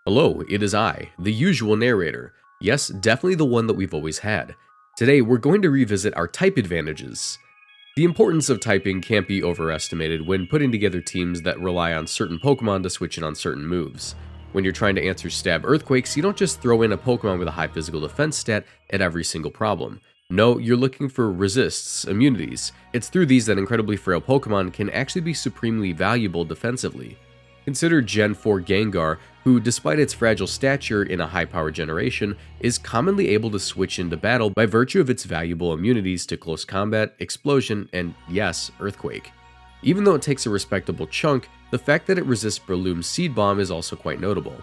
Hello, it is I, the usual narrator. Yes, definitely the one that we've always had. Today, we're going to revisit our type advantages. The importance of typing can't be overestimated when putting together teams that rely on certain Pokemon to switch in on certain moves. When you're trying to answer stab earthquakes, you don't just throw in a Pokemon with a high physical defense stat at every single problem. No, you're looking for resists, immunities. It's through these that incredibly frail Pokemon can actually be supremely valuable defensively. Consider Gen 4 Gengar, who despite its fragile stature in a high-power generation, is commonly able to switch into battle by virtue of its valuable immunities to close combat, explosion, and yes, earthquake. Even though it takes a respectable chunk, the fact that it resists Breloom's Seed Bomb is also quite notable.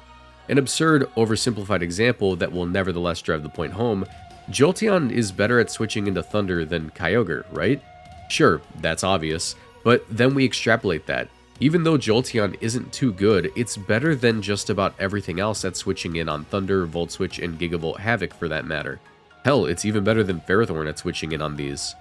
An absurd, oversimplified example that will nevertheless drive the point home, Jolteon is better at switching into Thunder than Kyogre, right? Sure, that's obvious, but then we extrapolate that. Even though Jolteon isn't too good, it's better than just about everything else at switching in on Thunder, Volt Switch, and Gigavolt Havoc for that matter. Hell, it's even better than Ferrothorn at switching in on these.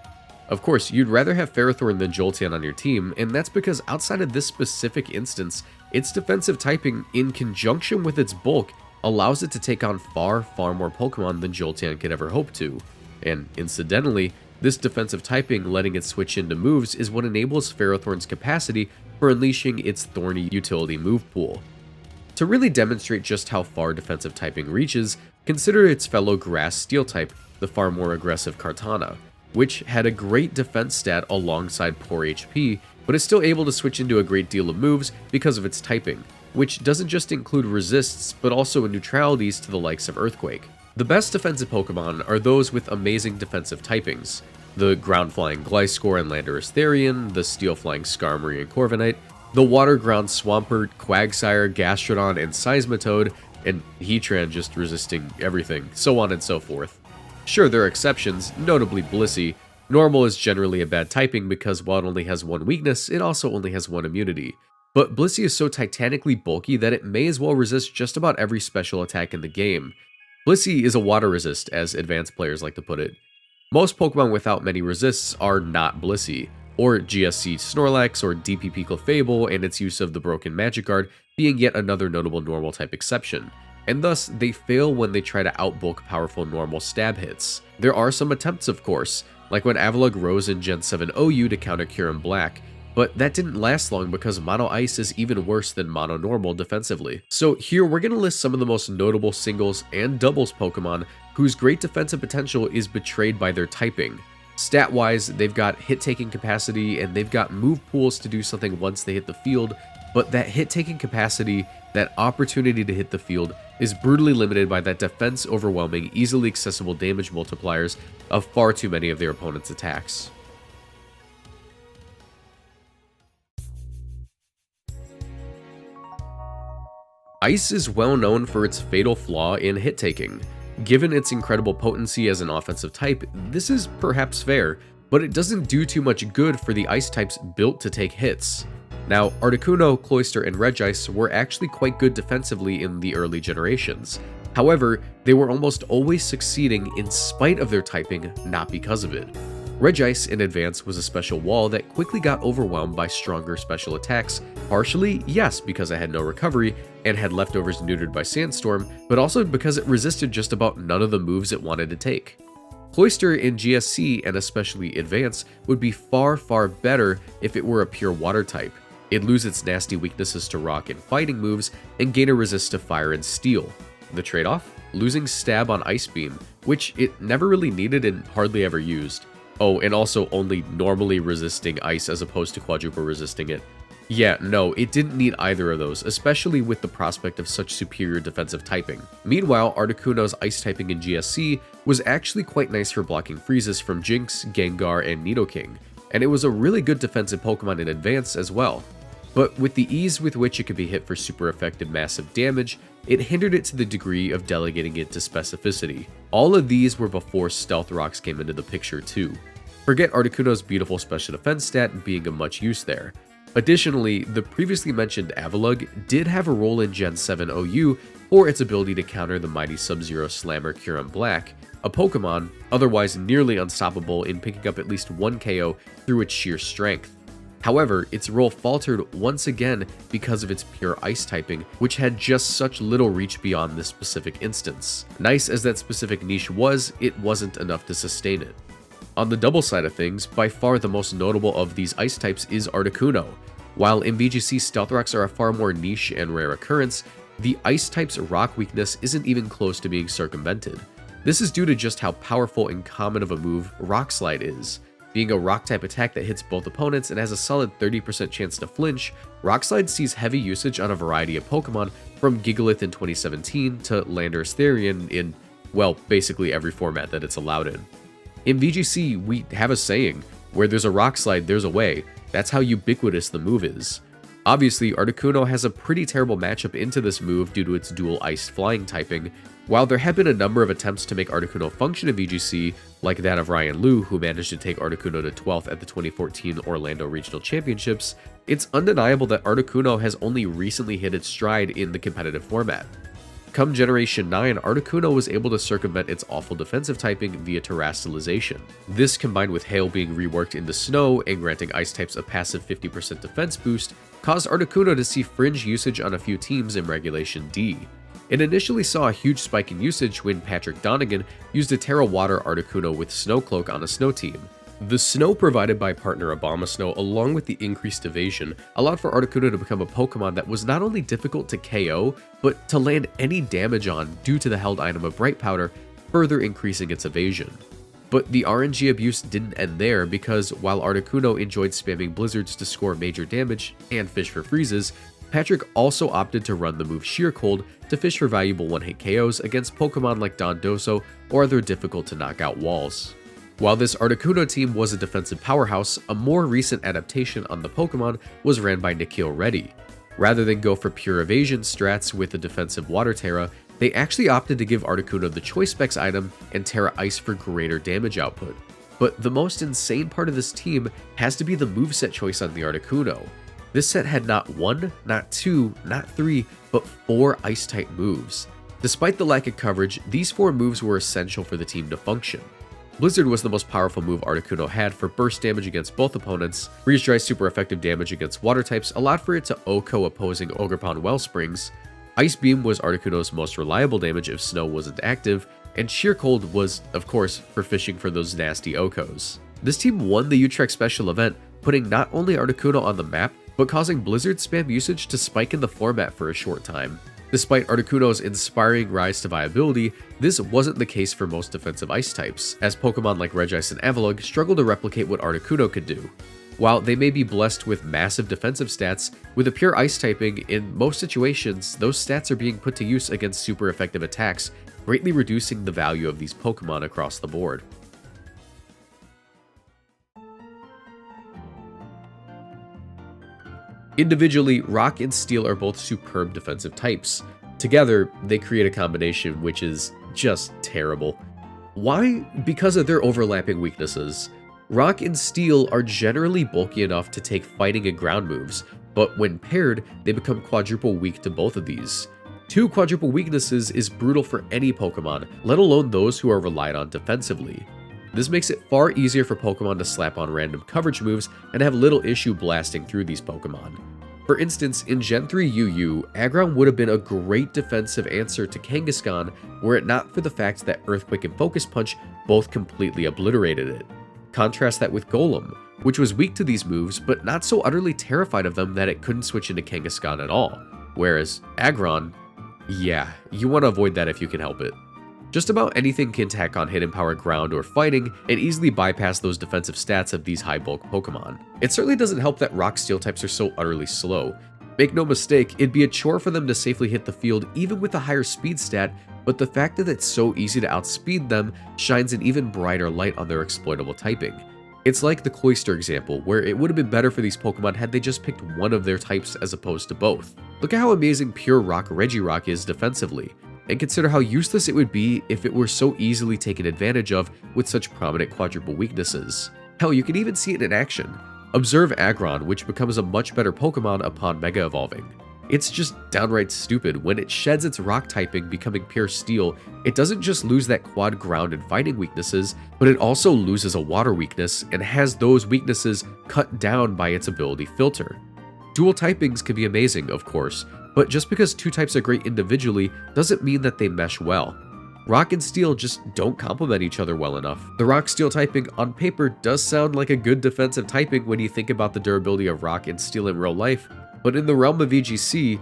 Of course, you'd rather have Ferrothorn than Jolteon on your team, and that's because outside of this specific instance, its defensive typing, in conjunction with its bulk, allows it to take on far more Pokemon than Jolteon could ever hope to. And incidentally, this defensive typing letting it switch into moves is what enables Ferrothorn's capacity for unleashing its thorny utility move pool. To really demonstrate just how far defensive typing reaches, consider its fellow grass steel type, the far more aggressive Kartana, which had a great defense stat alongside poor HP, but is still able to switch into a great deal of moves because of its typing, which doesn't just include resists, but also neutralities to the likes of Earthquake. The best defensive Pokemon are those with amazing defensive typings. The ground-flying Gliscor and Landorus Therian, the steel-flying Skarmory and Corviknight, the water-ground Swampert, Quagsire, Gastrodon, and Seismitoad, and Heatran just resisting everything, so on and so forth. Sure, there are exceptions, notably Blissey. Normal is generally a bad typing because while it only has one weakness, it also only has one immunity. But Blissey is so titanically bulky that it may as well resist just about every special attack in the game. Blissey is a water resist, as advanced players like to put it. Most Pokemon without many resists are not Blissey, or GSC Snorlax or DPP Clefable and its use of the broken Magikarp being yet another notable normal type exception, and thus they fail when they try to outbulk powerful normal stab hits. There are some attempts of course, like when Avalugg rose in Gen 7 OU to counter Kyurem Black, but that didn't last long because Mono Ice is even worse than Mono Normal defensively. So here we're going to list some of the most notable singles and doubles Pokemon whose great defensive potential is betrayed by their typing. Stat-wise, they've got hit-taking capacity and they've got move pools to do something once they hit the field, but that hit-taking capacity, that opportunity to hit the field, is brutally limited by that defense-overwhelming, easily accessible damage multipliers of far too many of their opponent's attacks. Ice is well known for its fatal flaw in hit-taking. Given its incredible potency as an offensive type, this is perhaps fair, but it doesn't do too much good for the ice types built to take hits. Now, Articuno, Cloyster, and Regice were actually quite good defensively in the early generations. However, they were almost always succeeding in spite of their typing, not because of it. Regice in advance was a special wall that quickly got overwhelmed by stronger special attacks, partially, yes, because it had no recovery and had leftovers neutered by Sandstorm, but also because it resisted just about none of the moves it wanted to take. Cloyster in GSC and especially Advance would be far better if it were a pure water type. It'd lose its nasty weaknesses to rock and fighting moves and gain a resist to fire and steel. The trade-off? Losing stab on Ice Beam, which it never really needed and hardly ever used. Oh, and also only normally resisting ice as opposed to quadruple resisting it. Yeah, no, it didn't need either of those, especially with the prospect of such superior defensive typing. Meanwhile, Articuno's ice typing in GSC was actually quite nice for blocking freezes from Jynx, Gengar, and Nidoking, and it was a really good defensive Pokemon in Advance as well. But with the ease with which it could be hit for super effective massive damage, it hindered it to the degree of delegating it to specificity. All of these were before Stealth Rocks came into the picture too. Forget Articuno's beautiful special defense stat being of much use there. Additionally, the previously mentioned Avalugg did have a role in Gen 7 OU for its ability to counter the mighty Sub-Zero Slammer Kyurem Black, a Pokemon otherwise nearly unstoppable in picking up at least one KO through its sheer strength. However, its role faltered once again because of its pure ice typing, which had just such little reach beyond this specific instance. Nice as that specific niche was, it wasn't enough to sustain it. On the double side of things, by far the most notable of these ice types is Articuno. While in VGC Stealth Rocks are a far more niche and rare occurrence, the ice type's rock weakness isn't even close to being circumvented. This is due to just how powerful and common of a move Rock Slide is. Being a rock type attack that hits both opponents and has a solid 30% chance to flinch, Rock Slide sees heavy usage on a variety of Pokemon, from Gigalith in 2017 to Landorus Therian in, well, basically every format that it's allowed in. In VGC, we have a saying, where there's a Rock Slide, there's a way. That's how ubiquitous the move is. Obviously, Articuno has a pretty terrible matchup into this move due to its dual ice flying typing. While there have been a number of attempts to make Articuno function in VGC, like that of Ryan Liu, who managed to take Articuno to 12th at the 2014 Orlando Regional Championships, it's undeniable that Articuno has only recently hit its stride in the competitive format. Come Generation 9, Articuno was able to circumvent its awful defensive typing via terastallization. This, combined with Hail being reworked into Snow and granting ice types a passive 50% defense boost, caused Articuno to see fringe usage on a few teams in Regulation D. It initially saw a huge spike in usage when Patrick Donegan used a Terra Water Articuno with Snow Cloak on a Snow team. The snow provided by partner Abomasnow, along with the increased evasion, allowed for Articuno to become a Pokemon that was not only difficult to KO, but to land any damage on due to the held item of Bright Powder, further increasing its evasion. But the RNG abuse didn't end there, because while Articuno enjoyed spamming blizzards to score major damage and fish for freezes, Patrick also opted to run the move Sheer Cold to fish for valuable one-hit KOs against Pokemon like Dondoso or other difficult to knock out walls. While this Articuno team was a defensive powerhouse, a more recent adaptation on the Pokemon was ran by Nikhil Reddy. Rather than go for pure evasion strats with a defensive Water Terra, they actually opted to give Articuno the Choice Specs item and Terra Ice for greater damage output. But the most insane part of this team has to be the moveset choice on the Articuno. This set had not one, not two, not three, but 4 Ice-type moves. Despite the lack of coverage, these 4 moves were essential for the team to function. Blizzard was the most powerful move Articuno had for burst damage against both opponents. Freeze Dry super effective damage against water types allowed for it to OHKO opposing Ogerpon Wellsprings. Ice Beam was Articuno's most reliable damage if Snow wasn't active, and Sheer Cold was, of course, for fishing for those nasty OHKOs. This team won the Utrecht Special event, putting not only Articuno on the map, but causing Blizzard spam usage to spike in the format for a short time. Despite Articuno's inspiring rise to viability, this wasn't the case for most defensive ice types, as Pokemon like Regice and Avalugg struggle to replicate what Articuno could do. While they may be blessed with massive defensive stats, with a pure ice typing, in most situations, those stats are being put to use against super effective attacks, greatly reducing the value of these Pokemon across the board. Individually, Rock and Steel are both superb defensive types. Together, they create a combination which is just terrible. Why? Because of their overlapping weaknesses. Rock and Steel are generally bulky enough to take fighting and ground moves, but when paired, they become quadruple weak to both of these. 2 quadruple weaknesses is brutal for any Pokemon, let alone those who are relied on defensively. This makes it far easier for Pokemon to slap on random coverage moves and have little issue blasting through these Pokemon. For instance, in Gen 3 UU, Aggron would have been a great defensive answer to Kangaskhan were it not for the fact that Earthquake and Focus Punch both completely obliterated it. Contrast that with Golem, which was weak to these moves but not so utterly terrified of them that it couldn't switch into Kangaskhan at all, whereas Aggron, yeah, you want to avoid that if you can help it. Just about anything can tack on Hidden Power ground or fighting and easily bypass those defensive stats of these high bulk Pokemon. It certainly doesn't help that Rock Steel types are so utterly slow. Make no mistake, it'd be a chore for them to safely hit the field even with a higher speed stat, but the fact that it's so easy to outspeed them shines an even brighter light on their exploitable typing. It's like the Cloyster example, where it would have been better for these Pokemon had they just picked one of their types as opposed to both. Look at how amazing pure Rock Regirock is defensively, and consider how useless it would be if it were so easily taken advantage of with such prominent quadruple weaknesses. Hell, you can even see it in action. Observe Aggron, which becomes a much better Pokemon upon Mega Evolving. It's just downright stupid. When it sheds its rock typing, becoming pure steel, it doesn't just lose that quad ground and fighting weaknesses, but it also loses a water weakness and has those weaknesses cut down by its ability filter. Dual typings can be amazing, of course, but just because two types are great individually doesn't mean that they mesh well. Rock and steel just don't complement each other well enough. The rock-steel typing on paper does sound like a good defensive typing when you think about the durability of rock and steel in real life, but in the realm of VGC,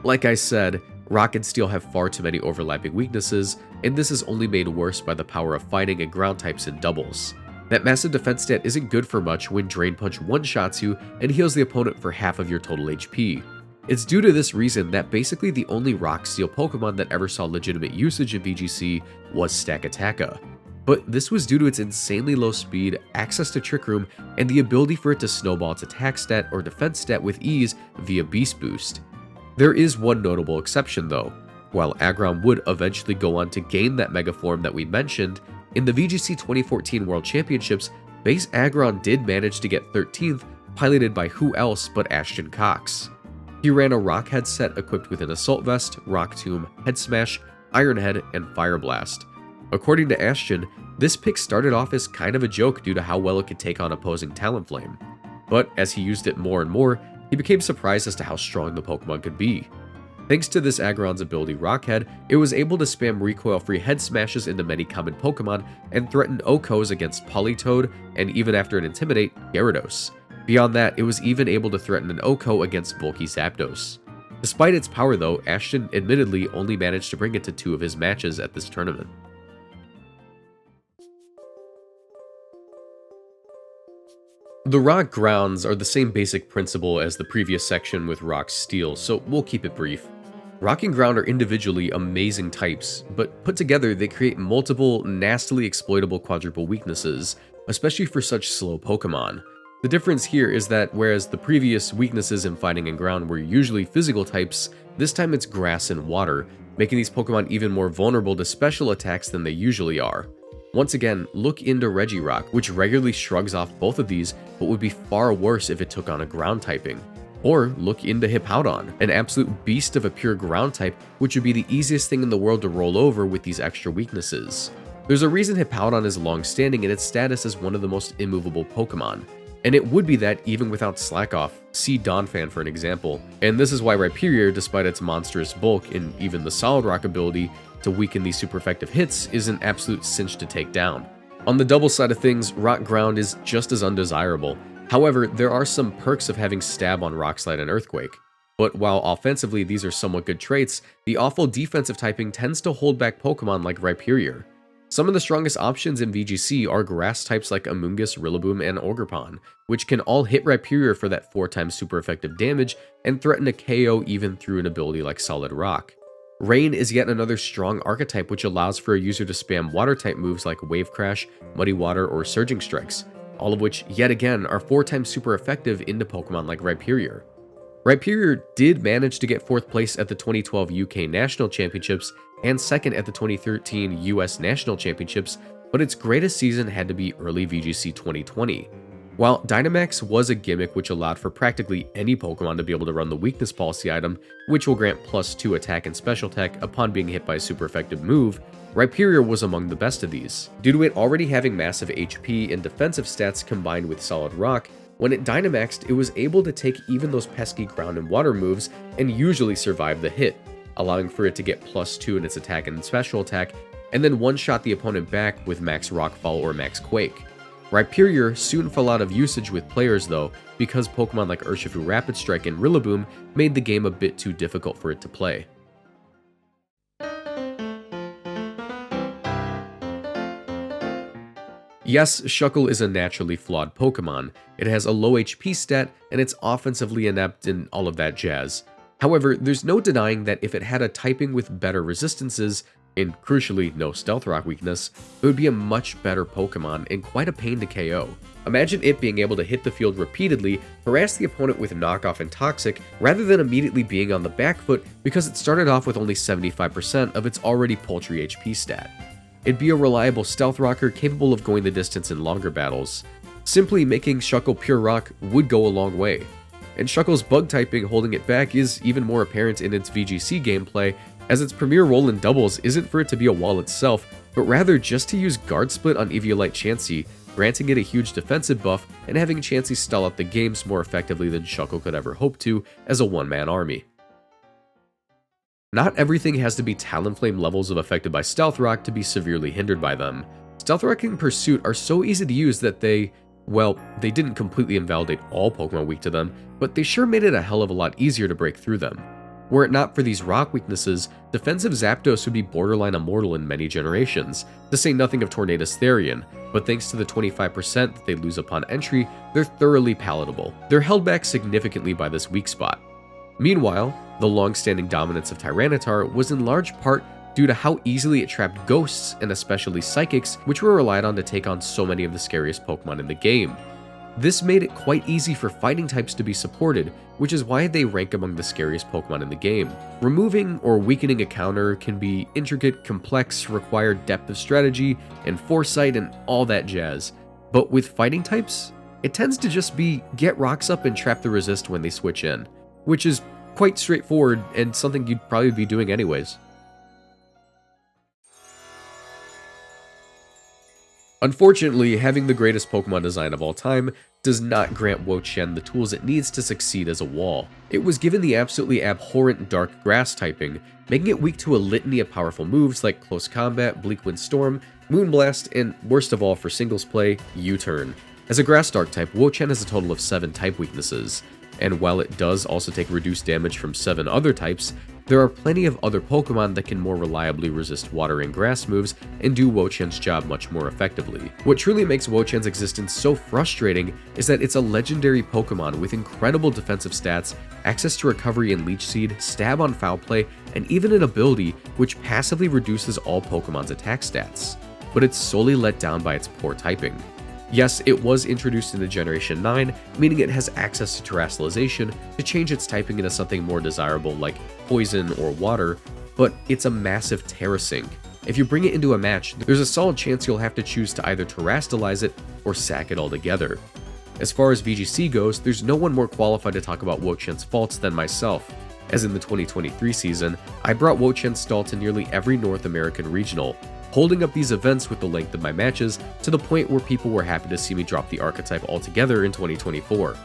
like I said, rock and steel have far too many overlapping weaknesses, and this is only made worse by the power of fighting and ground types in doubles. That massive defense stat isn't good for much when Drain Punch one-shots you and heals the opponent for half of your total HP. It's due to this reason that basically the only rock-steel Pokemon that ever saw legitimate usage in VGC was Stakataka. But this was due to its insanely low speed, access to Trick Room, and the ability for it to snowball its attack stat or defense stat with ease via Beast Boost. There is one notable exception though. While Aggron would eventually go on to gain that Mega Form that we mentioned, in the VGC 2014 World Championships, base Aggron did manage to get 13th, piloted by who else but Ashton Cox. He ran a Rock Head set equipped with an Assault Vest, Rock Tomb, Head Smash, Iron Head, and Fire Blast. According to Ashton, this pick started off as kind of a joke due to how well it could take on opposing Talonflame. But as he used it more and more, he became surprised as to how strong the Pokemon could be. Thanks to this Aggron's ability Rockhead, it was able to spam recoil-free head smashes into many common Pokemon and threaten Okos against Politoed and even after an Intimidate, Gyarados. Beyond that, it was even able to threaten an Oko against bulky Zapdos. Despite its power though, Ashton admittedly only managed to bring it to 2 of his matches at this tournament. The rock grounds are the same basic principle as the previous section with rock steel, so we'll keep it brief. Rock and ground are individually amazing types, but put together they create multiple, nastily exploitable quadruple weaknesses, especially for such slow Pokemon. The difference here is that whereas the previous weaknesses in fighting and ground were usually physical types, this time it's grass and water, making these Pokemon even more vulnerable to special attacks than they usually are. Once again, look into Regirock, which regularly shrugs off both of these, but would be far worse if it took on a ground typing. Or look into Hippowdon, an absolute beast of a pure ground type, which would be the easiest thing in the world to roll over with these extra weaknesses. There's a reason Hippowdon is long-standing in its status as one of the most immovable Pokemon. And it would be that even without Slack Off, see Donphan for an example, and this is why Rhyperior, despite its monstrous bulk and even the Solid Rock ability to weaken these super effective hits, is an absolute cinch to take down. On the double side of things, Rock Ground is just as undesirable. However, there are some perks of having Stab on Rock Slide and Earthquake. But while offensively these are somewhat good traits, the awful defensive typing tends to hold back Pokemon like Rhyperior. Some of the strongest options in VGC are grass types like Amoonguss, Rillaboom, and Ogerpon, which can all hit Rhyperior for that 4x super effective damage and threaten a KO even through an ability like Solid Rock. Rain is yet another strong archetype which allows for a user to spam water-type moves like Wave Crash, Muddy Water, or Surging Strikes, all of which, yet again, are 4x super effective into Pokemon like Rhyperior. Rhyperior did manage to get 4th place at the 2012 UK National Championships and 2nd at the 2013 US National Championships, but its greatest season had to be early VGC 2020. While Dynamax was a gimmick which allowed for practically any Pokemon to be able to run the Weakness Policy item, which will grant +2 attack and special attack upon being hit by a super effective move, Rhyperior was among the best of these. Due to it already having massive HP and defensive stats combined with Solid Rock, when it Dynamaxed, it was able to take even those pesky ground and water moves and usually survive the hit, allowing for it to get +2 in its attack and special attack, and then one-shot the opponent back with Max Rockfall or Max Quake. Rhyperior soon fell out of usage with players though, because Pokemon like Urshifu Rapid Strike and Rillaboom made the game a bit too difficult for it to play. Yes, Shuckle is a naturally flawed Pokemon. It has a low HP stat, and it's offensively inept and all of that jazz. However, there's no denying that if it had a typing with better resistances, and crucially no Stealth Rock weakness, it would be a much better Pokemon and quite a pain to KO. Imagine it being able to hit the field repeatedly, harass the opponent with Knockoff and Toxic, rather than immediately being on the back foot because it started off with only 75% of its already paltry HP stat. It'd be a reliable Stealth Rocker capable of going the distance in longer battles. Simply making Shuckle pure rock would go a long way. and Shuckle's bug typing holding it back is even more apparent in its VGC gameplay, as its premier role in doubles isn't for it to be a wall itself, but rather just to use guard split on Eviolite Chansey, granting it a huge defensive buff and having Chansey stall out the games more effectively than Shuckle could ever hope to as a one-man army. Not everything has to be Talonflame levels of affected by Stealth Rock to be severely hindered by them. Stealth Rock and Pursuit are so easy to use that they didn't completely invalidate all Pokemon weak to them, but they sure made it a hell of a lot easier to break through them. Were it not for these rock weaknesses, defensive Zapdos would be borderline immortal in many generations, to say nothing of Tornadus Therian, but thanks to the 25% that they lose upon entry, they're thoroughly palatable. They're held back significantly by this weak spot. Meanwhile, the long-standing dominance of Tyranitar was in large part due to how easily it trapped ghosts and especially psychics, which were relied on to take on so many of the scariest Pokemon in the game. This made it quite easy for fighting types to be supported, which is why they rank among the scariest Pokemon in the game. Removing or weakening a counter can be intricate, complex, require depth of strategy and foresight and all that jazz. But with fighting types, it tends to just be get rocks up and trap the resist when they switch in, which is quite straightforward and something you'd probably be doing anyways. Unfortunately, having the greatest Pokemon design of all time does not grant Wo-Chien the tools it needs to succeed as a wall. It was given the absolutely abhorrent Dark Grass typing, making it weak to a litany of powerful moves like Close Combat, Bleak Wind Storm, Moonblast, and worst of all for singles play, U-Turn. As a Grass Dark type, Wo-Chien has a total of 7 type weaknesses, and while it does also take reduced damage from 7 other types, there are plenty of other Pokemon that can more reliably resist water and grass moves and do Wo-Chien's job much more effectively. What truly makes Wo-Chien's existence so frustrating is that it's a legendary Pokemon with incredible defensive stats, access to recovery and Leech Seed, stab on foul play, and even an ability which passively reduces all Pokemon's attack stats. But it's solely let down by its poor typing. Yes, it was introduced into Generation 9, meaning it has access to Terastallization to change its typing into something more desirable like Poison or Water, but it's a massive Terra Sink. If you bring it into a match, there's a solid chance you'll have to choose to either Terastallize it or sack it altogether. As far as VGC goes, there's no one more qualified to talk about Wo-Chien's faults than myself, as in the 2023 season, I brought Wo-Chien's stall to nearly every North American regional, holding up these events with the length of my matches to the point where people were happy to see me drop the archetype altogether in 2024.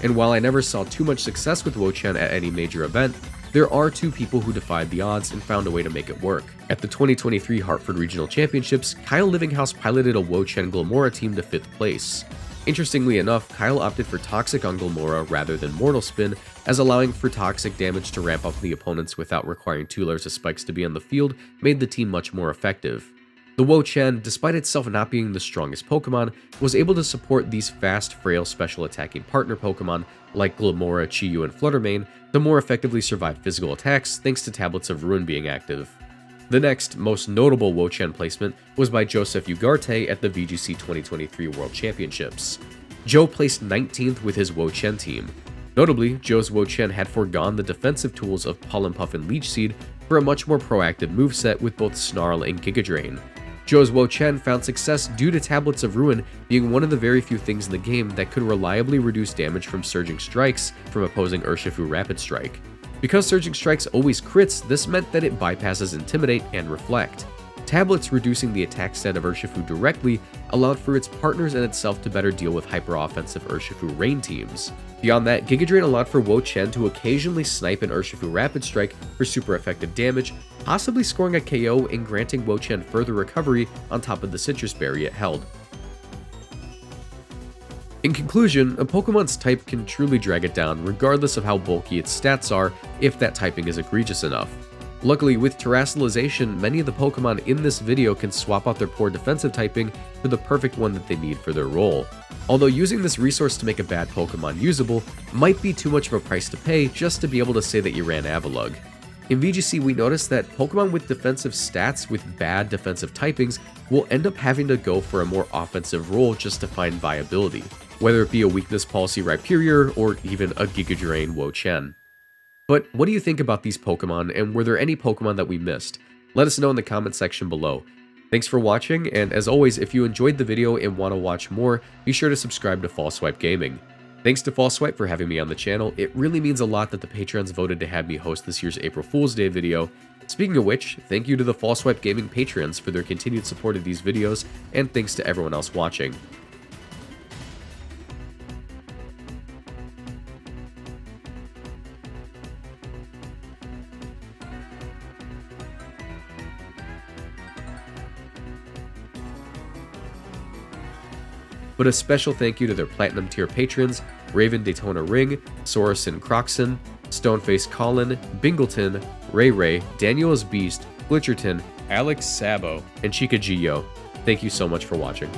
And while I never saw too much success with Wo-Chien at any major event, there are 2 people who defied the odds and found a way to make it work. At the 2023 Hartford Regional Championships, Kyle Livinghouse piloted a Wo-Chien Glamora team to 5th place. Interestingly enough, Kyle opted for Toxic on Glamora rather than Mortal Spin, as allowing for toxic damage to ramp up the opponents without requiring 2 layers of spikes to be on the field made the team much more effective. The Wo-Chien, despite itself not being the strongest Pokemon, was able to support these fast, frail special attacking partner Pokemon like Glamora, Chi-Yu, and Fluttermane to more effectively survive physical attacks thanks to Tablets of Ruin being active. The next, most notable Wo-Chien placement was by Joseph Ugarte at the VGC 2023 World Championships. Joe placed 19th with his Wo-Chien team. Notably, Joe's Wo-Chien had foregone the defensive tools of Pollen Puff and Leech Seed for a much more proactive moveset with both Snarl and Giga Drain. Joe's Wo-Chien found success due to Tablets of Ruin being one of the very few things in the game that could reliably reduce damage from Surging Strikes from opposing Urshifu Rapid Strike. Because Surging Strikes always crits, this meant that it bypasses Intimidate and Reflect. Tablets reducing the attack stat of Urshifu directly allowed for its partners and itself to better deal with hyper-offensive Urshifu Rain teams. Beyond that, Giga Drain allowed for Wo-Chien to occasionally snipe an Urshifu Rapid Strike for super effective damage, possibly scoring a KO and granting Wo-Chien further recovery on top of the Citrus Berry it held. In conclusion, a Pokemon's type can truly drag it down regardless of how bulky its stats are if that typing is egregious enough. Luckily, with Terastallization, many of the Pokemon in this video can swap out their poor defensive typing for the perfect one that they need for their role. Although using this resource to make a bad Pokemon usable might be too much of a price to pay just to be able to say that you ran Avalugg. In VGC, we noticed that Pokemon with defensive stats with bad defensive typings will end up having to go for a more offensive role just to find viability, whether it be a Weakness Policy Rhyperior or even a Giga Drain Wo-Chien. But what do you think about these Pokemon, and were there any Pokemon that we missed? Let us know in the comment section below. Thanks for watching, and as always, if you enjoyed the video and want to watch more, be sure to subscribe to Fall Swipe Gaming. Thanks to Fall Swipe for having me on the channel. It really means a lot that the Patrons voted to have me host this year's April Fool's Day video. Speaking of which, thank you to the Fall Swipe Gaming Patrons for their continued support of these videos, and thanks to everyone else watching. But a special thank you to their Platinum tier patrons, Raven Daytona Ring, Sorison Croxon, Stoneface Colin, Bingleton, Ray Ray, Daniel's Beast, Glitcherton, Alex Sabo, and Chica Gio. Thank you so much for watching.